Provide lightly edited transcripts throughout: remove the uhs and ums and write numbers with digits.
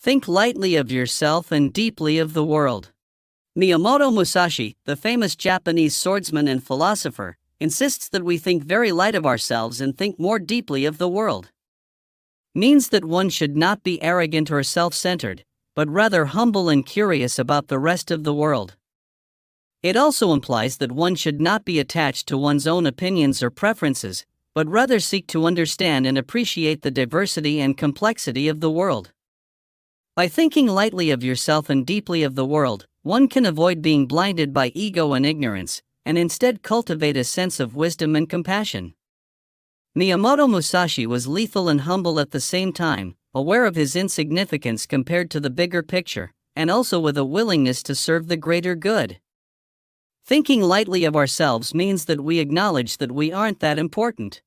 Think lightly of yourself and deeply of the world. Miyamoto Musashi, the famous Japanese swordsman and philosopher, insists that we think very light of ourselves and think more deeply of the world. Means that one should not be arrogant or self-centered, but rather humble and curious about the rest of the world. It also implies that one should not be attached to one's own opinions or preferences, but rather seek to understand and appreciate the diversity and complexity of the world. By thinking lightly of yourself and deeply of the world, one can avoid being blinded by ego and ignorance, and instead cultivate a sense of wisdom and compassion. Miyamoto Musashi was lethal and humble at the same time, aware of his insignificance compared to the bigger picture, and also with a willingness to serve the greater good. Thinking lightly of ourselves means that we acknowledge that we aren't that important.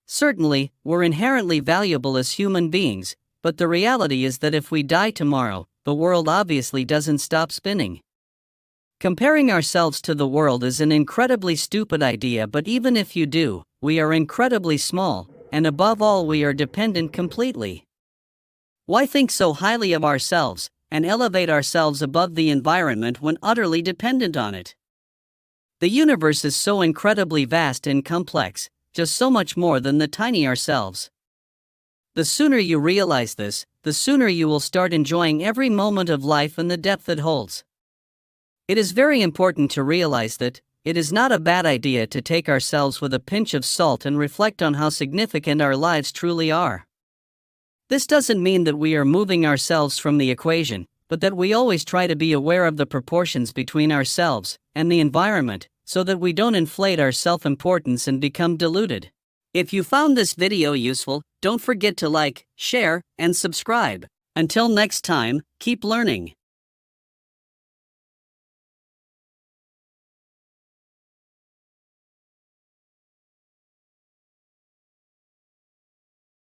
Certainly, we're inherently valuable as human beings, but the reality is that if we die tomorrow, the world obviously doesn't stop spinning. Comparing ourselves to the world is an incredibly stupid idea, but even if you do, we are incredibly small, and above all we are dependent completely. Why think so highly of ourselves, and elevate ourselves above the environment when utterly dependent on it? The universe is so incredibly vast and complex, just so much more than the tiny ourselves. The sooner you realize this, the sooner you will start enjoying every moment of life and the depth it holds. It is very important to realize that it is not a bad idea to take ourselves with a pinch of salt and reflect on how significant our lives truly are. This doesn't mean that we are moving ourselves from the equation, but that we always try to be aware of the proportions between ourselves and the environment, so that we don't inflate our self-importance and become deluded. If you found this video useful, don't forget to like, share, and subscribe. Until next time, keep learning.